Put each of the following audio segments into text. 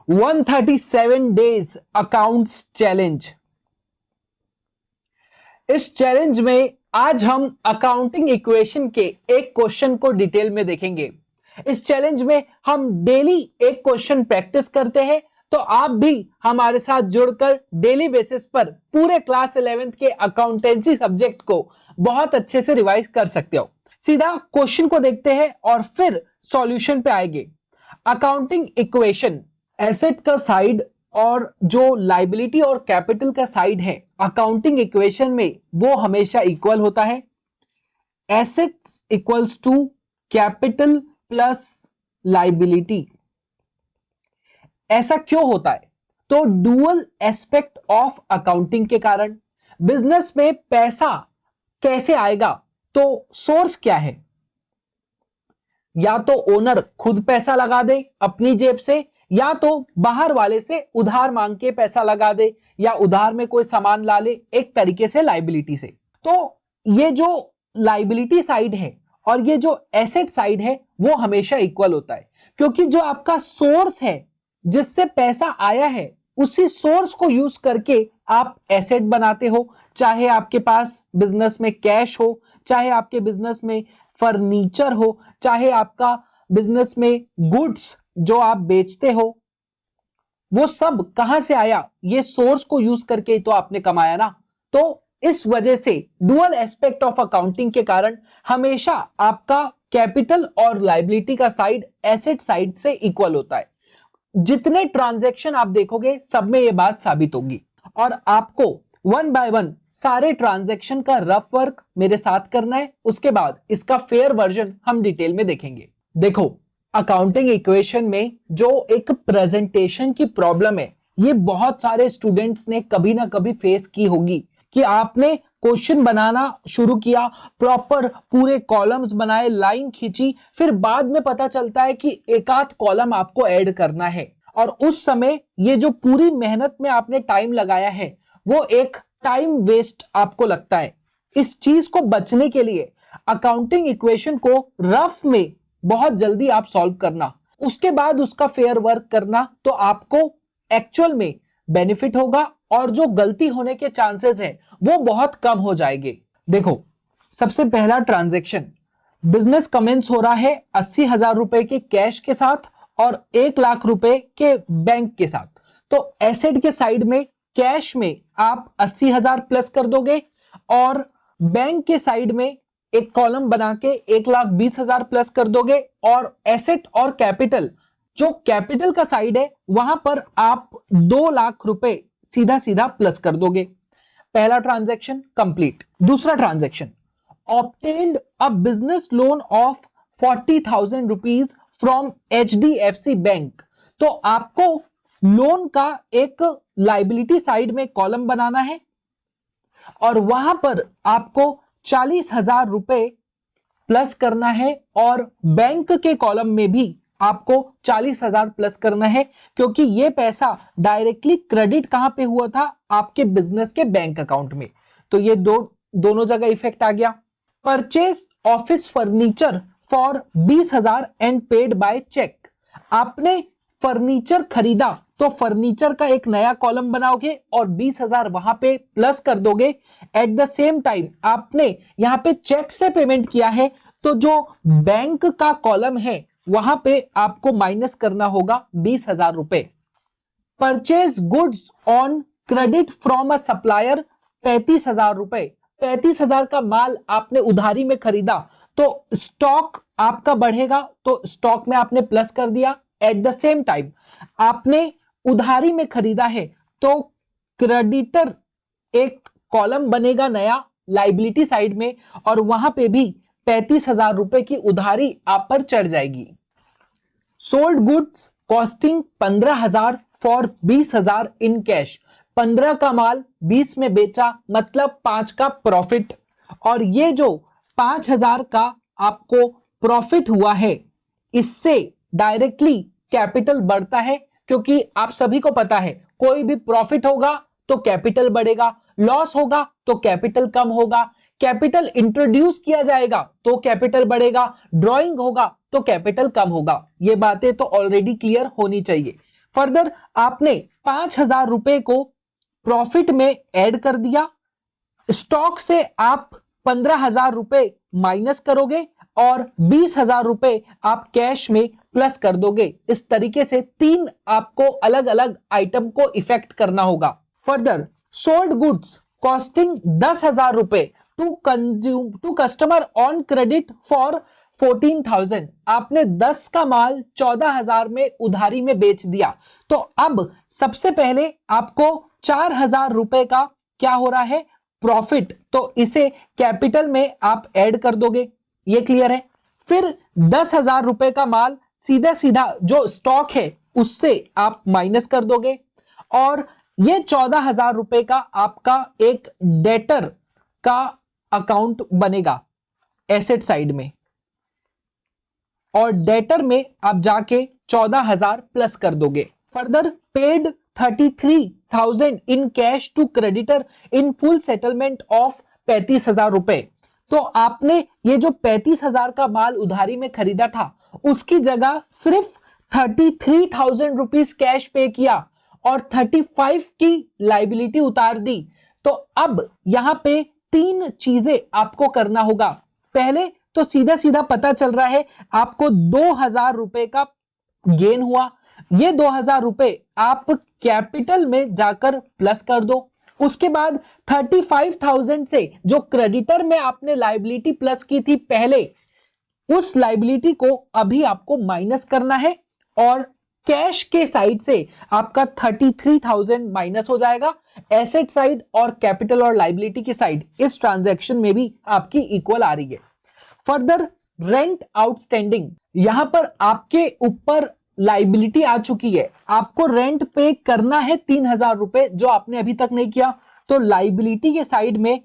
137 days accounts challenge. इस challenge में आज हम अकाउंटिंग इक्वेशन के एक क्वेश्चन को डिटेल में देखेंगे। इस चैलेंज में हम डेली एक क्वेश्चन प्रैक्टिस करते हैं, तो आप भी हमारे साथ जुड़कर डेली बेसिस पर पूरे क्लास 11th के अकाउंटेंसी सब्जेक्ट को बहुत अच्छे से रिवाइज कर सकते हो। सीधा क्वेश्चन को देखते हैं और फिर सॉल्यूशन पे आएंगे। अकाउंटिंग इक्वेशन, एसेट का साइड और जो लायबिलिटी और कैपिटल का साइड है अकाउंटिंग इक्वेशन में, वो हमेशा इक्वल होता है। Assets equals to capital plus liability. ऐसा क्यों होता है? तो डुअल एस्पेक्ट ऑफ अकाउंटिंग के कारण। बिजनेस में पैसा कैसे आएगा? तो सोर्स क्या है? या तो ओनर खुद पैसा लगा दे अपनी जेब से, या तो बाहर वाले से उधार मांग के पैसा लगा दे, या उधार में कोई सामान ला ले, एक तरीके से लायबिलिटी से। तो ये जो लायबिलिटी साइड है और ये जो एसेट साइड है वो हमेशा इक्वल होता है, क्योंकि जो आपका सोर्स है जिससे पैसा आया है, उसी सोर्स को यूज करके आप एसेट बनाते हो। चाहे आपके पास बिजनेस में कैश हो, चाहे आपके बिजनेस में फर्नीचर हो, चाहे आपका बिजनेस में गुड्स जो आप बेचते हो, वो सब कहां से आया? ये सोर्स को यूज करके तो आपने कमाया ना। तो इस वजह से डुअल एस्पेक्ट ऑफ अकाउंटिंग के कारण हमेशा आपका कैपिटल और लायबिलिटी का साइड एसेट साइड से इक्वल होता है। जितने ट्रांजैक्शन आप देखोगे सब में ये बात साबित होगी, और आपको वन बाय वन सारे ट्रांजैक्शन का रफ वर्क मेरे साथ करना है। उसके बाद इसका फेयर वर्जन हम डिटेल में देखेंगे। देखो, अकाउंटिंग इक्वेशन में जो एक प्रेजेंटेशन की प्रॉब्लम है, ये बहुत सारे स्टूडेंट्स ने कभी ना कभी फेस की होगी कि आपने क्वेश्चन बनाना शुरू किया, प्रॉपर पूरे कॉलम्स बनाए, लाइन खींची, फिर बाद में पता चलता है कि एक आध कॉलम आपको ऐड करना है, और उस समय ये जो पूरी मेहनत में आपने टाइम लगाया है वो एक टाइम वेस्ट आपको लगता है। इस चीज को बचने के लिए अकाउंटिंग इक्वेशन को रफ में बहुत जल्दी आप सॉल्व करना, उसके बाद उसका फेयर वर्क करना, तो आपको एक्चुअल में बेनिफिट होगा और जो गलती होने के चांसेस है वो बहुत कम हो जाएंगे। देखो, सबसे पहला ट्रांजैक्शन, बिजनेस कमेंस हो रहा है 80,000 रुपए के कैश के साथ और 1 लाख रुपए के बैंक के साथ। तो एसेट के साइड में कैश में आप 80,000 प्लस कर दोगे, और बैंक के साइड में एक कॉलम बना के 1,20,000 प्लस कर दोगे, और एसेट और कैपिटल, जो कैपिटल का साइड है वहां पर आप 2 लाख रुपए सीधा सीधा प्लस कर दोगे। पहला ट्रांजैक्शन कंप्लीट। दूसरा transaction, obtained a business loan of 40,000 rupees from HDFC bank. तो आपको लोन का एक लायबिलिटी साइड में कॉलम बनाना है, और वहां पर आपको 40,000 रुपए प्लस करना है, और बैंक के कॉलम में भी आपको 40,000 प्लस करना है, क्योंकि ये पैसा डायरेक्टली क्रेडिट कहां पे हुआ था? आपके बिजनेस के बैंक अकाउंट में। तो ये दोनों जगह इफेक्ट आ गया। Purchase office furniture for 20,000 and paid by cheque. आपने फर्नीचर खरीदा तो फर्नीचर का एक नया कॉलम बनाओगे और 20,000 वहां पे प्लस कर दोगे। एट द सेम टाइम आपने यहां पे चेक से पेमेंट किया है, तो जो बैंक का कॉलम है वहां पे आपको माइनस करना होगा 20,000 रुपए। Purchase goods on credit from a supplier 35,000 रुपए। 35,000 का माल आपने उधारी में खरीदा, तो स्टॉक आपका बढ़ेगा, तो स्टॉक में आपने प्लस कर दिया। एट द सेम टाइम आपने उधारी में खरीदा है, तो क्रेडिटर एक कॉलम बनेगा नया लायबिलिटी साइड में, और वहां पे भी 35,000 रुपए की उधारी आप पर चढ़ जाएगी। Sold goods costing 15,000 for 20,000 in cash. 15 का माल 20 में बेचा, मतलब 5 का प्रॉफिट, और ये जो 5,000 का आपको प्रॉफिट हुआ है, इससे डायरेक्टली कैपिटल बढ़ता है, क्योंकि आप सभी को पता है कोई भी प्रॉफिट होगा तो कैपिटल बढ़ेगा, लॉस होगा तो कैपिटल कम होगा, कैपिटल इंट्रोड्यूस किया जाएगा तो कैपिटल बढ़ेगा, ड्राइंग होगा तो कैपिटल कम होगा। ये बातें तो ऑलरेडी क्लियर होनी चाहिए। फर्दर आपने 5,000 रुपए को प्रॉफिट में ऐड कर दिया, स्टॉक से आप 15,000 रुपए माइनस करोगे और 20,000 रुपए आप कैश में प्लस कर दोगे। इस तरीके से 3 आपको अलग अलग आइटम को इफेक्ट करना होगा। फर्दर सोल्ड गुड्स कॉस्टिंग 10,000 रुपए to customer on credit for 14,000, आपने 10 का माल 14,000 में उधारी में बेच दिया। तो अब सबसे पहले आपको 4,000 रुपए का क्या हो रहा है, प्रॉफिट, तो इसे कैपिटल में आप ऐड कर दोगे, ये क्लियर है। फिर 10,000 रुपए का माल सीधा सीधा जो स्टॉक है उससे आप माइनस कर दोगे और ये 14,000 रुपए का आपका एक डेटर का अकाउंट बनेगा एसेट साइड में, और डेटर में आप जाके 14,000 प्लस कर दोगे। Further paid 33,000 in cash to creditor in full settlement of 35,000 रुपए। तो आपने ये जो 35,000 का माल उधारी में खरीदा था उसकी जगह सिर्फ 33,000 रुपीज कैश पे किया और 35 की लाइबिलिटी उतार दी। तो अब यहां पे 3 चीजें आपको करना होगा। पहले तो सीधा सीधा पता चल रहा है आपको 2,000 रुपए का गेन हुआ, ये 2,000 रुपए आप कैपिटल में जाकर प्लस कर दो। उसके बाद 35,000 से जो क्रेडिटर में आपने लाइबिलिटी प्लस की थी पहले, उस लाइबिलिटी को अभी आपको माइनस करना है और कैश के साइड से आपका 33,000 माइनस हो जाएगा। एसेट साइड और कैपिटल और लाइबिलिटी की साइड इस ट्रांजैक्शन में भी आपकी इक्वल आ रही है। फर्दर रेंट आउटस्टैंडिंग, यहां पर आपके ऊपर लाइबिलिटी आ चुकी है, आपको रेंट पे करना है 3,000 रुपए जो आपने अभी तक नहीं किया। तो लाइबिलिटी के साइड में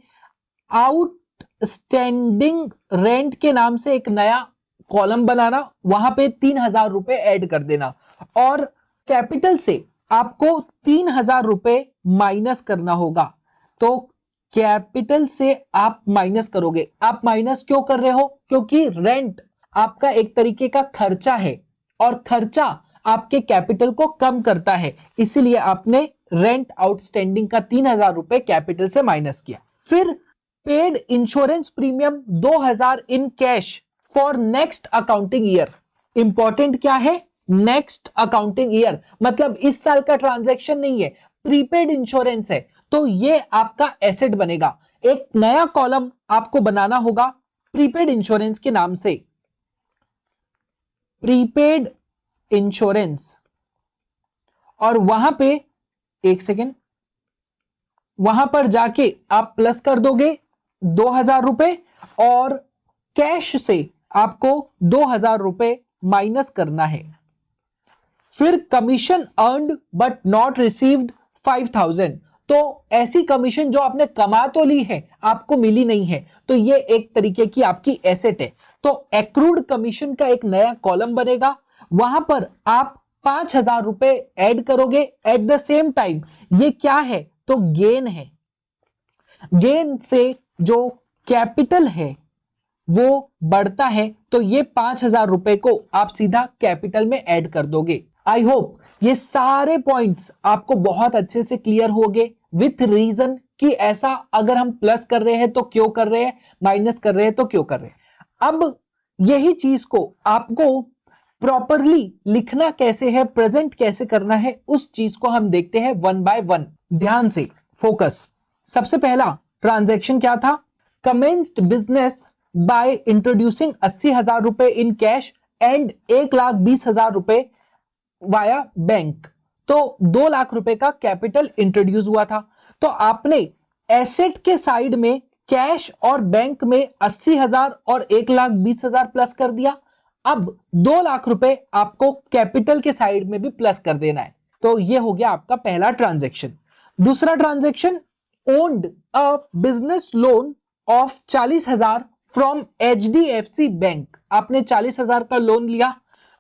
आउटस्टैंडिंग रेंट के नाम से एक नया कॉलम बनाना, वहां पे 3,000 रुपए ऐड कर देना और कैपिटल से आपको 3,000 रुपए माइनस करना होगा। तो कैपिटल से आप माइनस करोगे। आप माइनस क्यों कर रहे हो, क्योंकि रेंट आपका एक तरीके का खर्चा है और खर्चा आपके कैपिटल को कम करता है, इसीलिए आपने रेंट आउटस्टैंडिंग का 3,000 रुपए कैपिटल से माइनस किया। फिर paid insurance premium 2,000 in cash for next accounting year. Important क्या है, नेक्स्ट अकाउंटिंग ईयर, मतलब इस साल का ट्रांजैक्शन नहीं है, प्रीपेड इंश्योरेंस है, तो ये आपका एसेट बनेगा। एक नया कॉलम आपको बनाना होगा प्रीपेड इंश्योरेंस के नाम से, प्रीपेड इंश्योरेंस, और वहां पे एक सेकेंड, वहां पर जाके आप प्लस कर दोगे 2,000 रुपए और कैश से आपको 2,000 रुपए माइनस करना है। फिर commission earned but not received 5,000, तो ऐसी कमीशन जो आपने कमा तो ली है आपको मिली नहीं है, तो ये एक तरीके की आपकी एसेट है। तो एक्रूड कमीशन का एक नया कॉलम बनेगा, वहां पर आप 5,000 रुपए ऐड करोगे। एट द सेम टाइम ये क्या है, तो गेन है। गेन से जो कैपिटल है वो बढ़ता है, तो ये 5,000 रुपए को आप सीधा कैपिटल में ऐड कर दोगे। आई होप ये सारे पॉइंट्स आपको बहुत अच्छे से क्लियर हो गए विथ रीजन कि ऐसा अगर हम प्लस कर रहे हैं तो क्यों कर रहे हैं, माइनस कर रहे हैं तो क्यों कर रहे हैं। अब यही चीज को आपको प्रॉपरली लिखना कैसे है, प्रेजेंट कैसे करना है, उस चीज को हम देखते हैं वन बाय वन। ध्यान से फोकस। सबसे पहला ट्रांजैक्शन क्या था, कमेंस्ड बिजनेस बाय इंट्रोड्यूसिंग 80,000 रुपए इन कैश एंड 1,20,000 रुपए वाया बैंक। तो 2 लाख रुपए का कैपिटल इंट्रोड्यूस हुआ था, तो आपने एसेट के साइड में कैश और बैंक में 80,000 और 1,20,000 प्लस कर दिया। अब 2 लाख रुपए आपको कैपिटल के साइड में भी प्लस कर देना है। तो ये हो गया आपका पहला ट्रांजैक्शन। दूसरा transaction, owned a business loan of 40,000 from HDFC bank. आपने 40,000 का लोन लिया,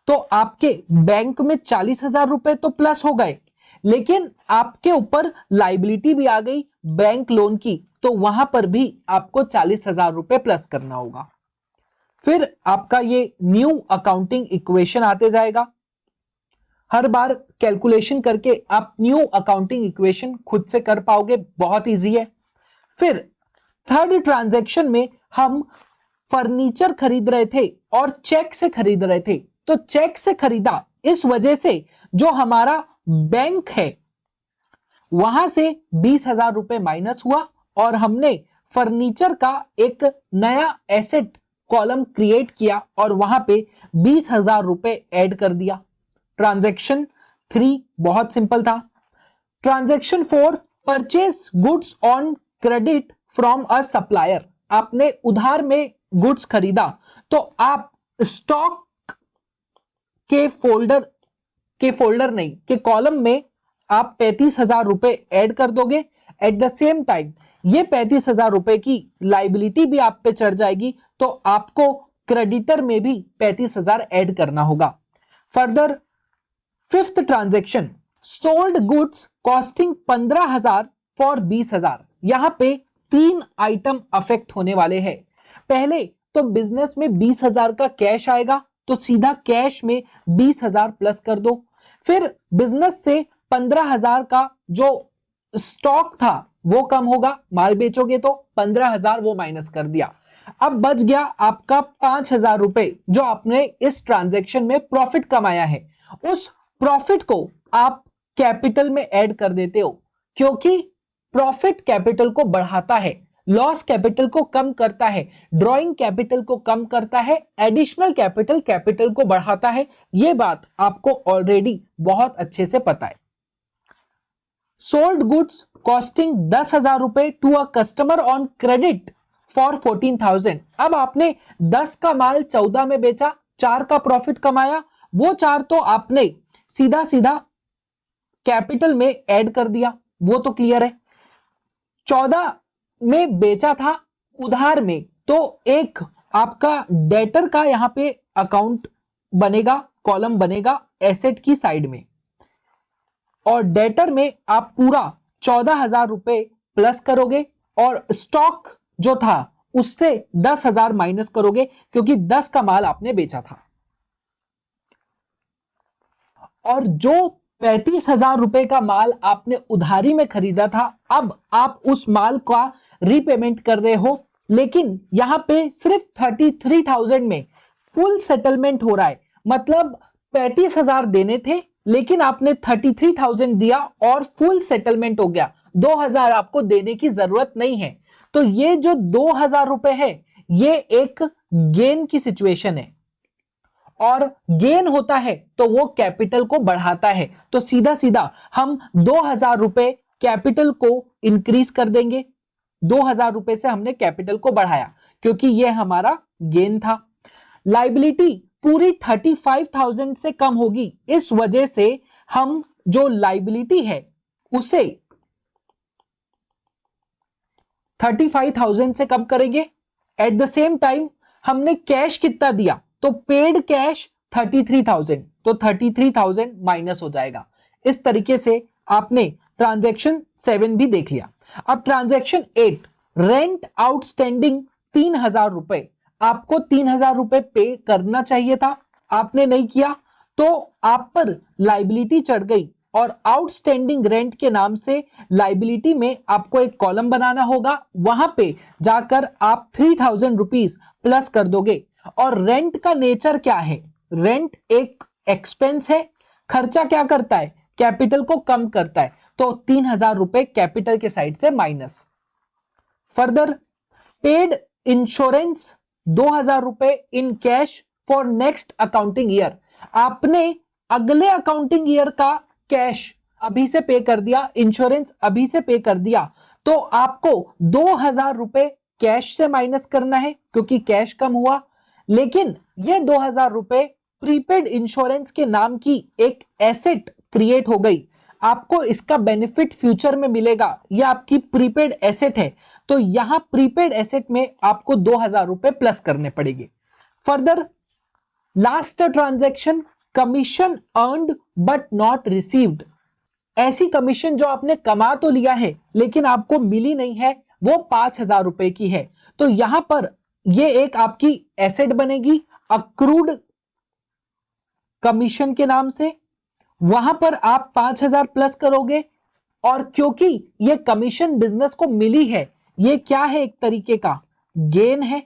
तो आपके बैंक में 40,000 रुपए तो प्लस हो गए, लेकिन आपके ऊपर लाइबिलिटी भी आ गई बैंक लोन की, तो वहां पर भी आपको 40,000 रुपए प्लस करना होगा। फिर आपका ये न्यू अकाउंटिंग इक्वेशन आते जाएगा। हर बार कैलकुलेशन करके आप न्यू अकाउंटिंग इक्वेशन खुद से कर पाओगे, बहुत इजी है। फिर थर्ड ट्रांजैक्शन में हम फर्नीचर खरीद रहे थे और चेक से खरीद रहे थे। तो चेक से खरीदा इस वजह से जो हमारा बैंक है वहां से 20,000 रुपए माइनस हुआ और हमने फर्नीचर का एक नया एसेट कॉलम क्रिएट किया और वहां पे 20,000 रुपए ऐड कर दिया। ट्रांजैक्शन 3 बहुत सिंपल था। Transaction 4, purchase goods on credit from a supplier. आपने उधार में गुड्स खरीदा तो आप स्टॉक के फोल्डर नहीं के कॉलम में आप 35,000 रुपए ऐड कर दोगे। एट द सेम टाइम ये 35,000 रुपए की लाइबिलिटी भी आप पे चढ़ जाएगी, तो आपको क्रेडिटर में भी 35,000 ऐड करना होगा। Further fifth transaction, sold goods costing 15,000 for 20,000। यहां पे 3 आइटम अफेक्ट होने वाले हैं। पहले तो बिजनेस में 20,000 का कैश आएगा, तो सीधा कैश में 20,000 प्लस कर दो। फिर बिजनेस से 15,000 का जो स्टॉक था वो कम होगा, माल बेचोगे तो 15,000 वो माइनस कर दिया। अब बच गया आपका 5,000 रुपए जो आपने इस ट्रांजैक्शन में प्रॉफिट कमाया है। उस प्रॉफिट को आप कैपिटल में ऐड कर देते हो, क्योंकि प्रॉफिट कैपिटल को बढ़ाता है, लॉस कैपिटल को कम करता है, ड्रॉइंग कैपिटल को कम करता है, एडिशनल कैपिटल कैपिटल को बढ़ाता है। यह बात आपको ऑलरेडी बहुत अच्छे से पता है। सोल्ड गुड्स कॉस्टिंग 10,000 रुपए to a customer on credit for 14,000। अब आपने 10 का माल 14 में बेचा, 4 का प्रॉफिट कमाया, वो 4 तो आपने सीधा सीधा कैपिटल में ऐड कर दिया, वो तो क्लियर है। 14 में बेचा था उधार में, तो एक आपका डेटर का यहां पे अकाउंट बनेगा, कॉलम बनेगा एसेट की साइड में, और डेटर में आप पूरा 14,000 रुपए प्लस करोगे और स्टॉक जो था उससे 10,000 माइनस करोगे, क्योंकि 10 का माल आपने बेचा था। और जो 35,000 रुपए का माल आपने उधारी में खरीदा था, अब आप उस माल का रीपेमेंट कर रहे हो, लेकिन यहां पे सिर्फ 33,000 में फुल सेटलमेंट हो रहा है। मतलब 35,000 देने थे, लेकिन आपने 33,000 दिया और फुल सेटलमेंट हो गया। 2,000 आपको देने की जरूरत नहीं है। तो ये जो 2,000 रुपए है, ये एक गेन की सिचुएशन है, और गेन होता है तो वो कैपिटल को बढ़ाता है। तो सीधा सीधा हम 2,000 रुपए कैपिटल को इंक्रीज कर देंगे। 2,000 रुपए से हमने कैपिटल को बढ़ाया, क्योंकि ये हमारा गेन था। लाइबिलिटी पूरी 35,000 से कम होगी, इस वजह से हम जो लाइबिलिटी है उसे 35,000 से कम करेंगे। एट द सेम टाइम हमने कैश कितना दिया, तो पेड कैश 33,000, तो 33,000 माइनस हो जाएगा। इस तरीके से आपने ट्रांजैक्शन 7 भी देख लिया। अब ट्रांजैक्शन 8, रेंट आउटस्टैंडिंग 3,000 रुपए। आपको 3,000 रुपए पे करना चाहिए था, आपने नहीं किया, तो आप पर लाइबिलिटी चढ़ गई, और आउटस्टैंडिंग रेंट के नाम से लाइबिलिटी में आपको एक कॉलम बनाना होगा। वहां पे जाकर आप 3,000 रुपीज प्लस कर दोगे। और रेंट का नेचर क्या है? रेंट एक एक्सपेंस है, खर्चा क्या करता है? कैपिटल को कम करता है, तो 3,000 रुपए कैपिटल के साइड से माइनस। फर्दर पेड इंश्योरेंस 2,000 रुपए in cash for next accounting year. आपने अगले अकाउंटिंग ईयर का कैश अभी से पे कर दिया, इंश्योरेंस अभी से पे कर दिया, तो आपको 2,000 रुपए कैश से माइनस करना है, क्योंकि कैश कम हुआ। लेकिन ये 2,000 रुपए प्रीपेड इंश्योरेंस के नाम की एक एसेट क्रिएट हो गई, आपको इसका बेनिफिट फ्यूचर में मिलेगा। ये आपकी प्रीपेड एसेट है, तो यहां प्रीपेड एसेट में आपको 2,000 रुपए प्लस करने पड़ेंगे। Further last transaction, commission earned but not received. ऐसी कमीशन जो आपने कमा तो लिया है लेकिन आपको मिली नहीं है, वो 5,000 रुपए की है। तो यहां पर ये एक आपकी एसेट बनेगी अक्रूड कमीशन के नाम से, वहां पर आप 5,000 प्लस करोगे, और क्योंकि ये कमीशन बिजनेस को मिली है, ये क्या है, एक तरीके का गेन है,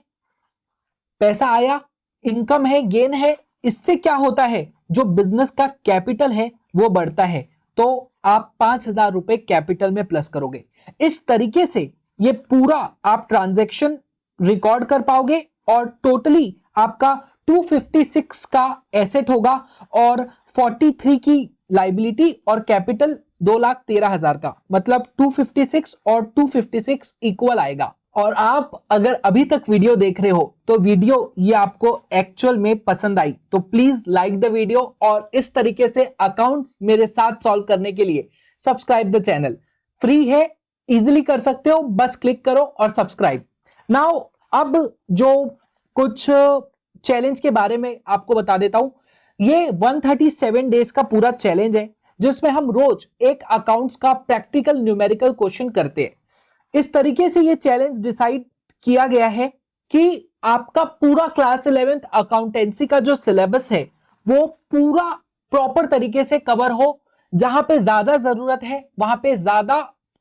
पैसा आया, इनकम है, गेन है। इससे क्या होता है, जो बिजनेस का कैपिटल है वो बढ़ता है, तो आप 5,000 रुपए कैपिटल में प्लस करोगे। इस तरीके से ये पूरा आप ट्रांजैक्शन रिकॉर्ड कर पाओगे, और टोटली आपका 256 का एसेट होगा और 43 की लाइबिलिटी, और कैपिटल 2,13,000 का, मतलब 256 और 256 इक्वल आएगा। और आप अगर अभी तक वीडियो देख रहे हो तो वीडियो ये आपको एक्चुअल में पसंद आई तो प्लीज लाइक द वीडियो, और इस तरीके से अकाउंट्स मेरे साथ सॉल्व करने के लिए सब्सक्राइब द चैनल। फ्री है, इजीली कर सकते हो, बस क्लिक करो और सब्सक्राइब। नाउ अब जो कुछ चैलेंज के बारे में आपको बता देता हूं। ये 137 डेज का पूरा चैलेंज है, जिसमें हम रोज एक अकाउंट्स का प्रैक्टिकल न्यूमेरिकल क्वेश्चन करते हैं। इस तरीके से ये चैलेंज डिसाइड किया गया है कि आपका पूरा क्लास 11th अकाउंटेंसी का जो सिलेबस है वो पूरा प्रॉपर तरीके से कवर हो। जहां पे ज्यादा जरूरत है वहां पे ज्यादा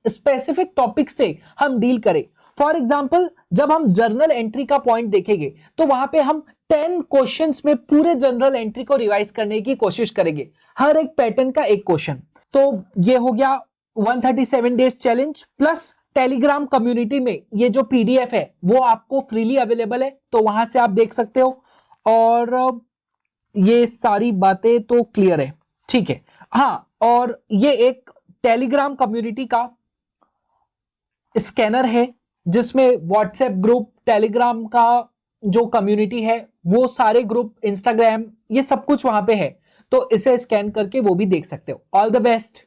स्पेसिफिक टॉपिक से हम डील करें। फॉर एग्जाम्पल, जब हम जर्नल एंट्री का पॉइंट देखेंगे तो वहां पे हम 10 क्वेश्चंस में पूरे जर्नल एंट्री को रिवाइज करने की कोशिश करेंगे, हर एक पैटर्न का एक क्वेश्चन। तो ये हो गया 137 days challenge. Plus Telegram community में ये जो पीडीएफ है वो आपको फ्रीली अवेलेबल है, तो वहां से आप देख सकते हो। और ये सारी बातें तो क्लियर है, ठीक है। हाँ, और ये एक टेलीग्राम कम्युनिटी का स्कैनर है, जिसमें व्हाट्सएप ग्रुप, टेलीग्राम का जो कम्युनिटी है वो सारे ग्रुप, इंस्टाग्राम, ये सब कुछ वहां पे है, तो इसे स्कैन करके वो भी देख सकते हो। All the best.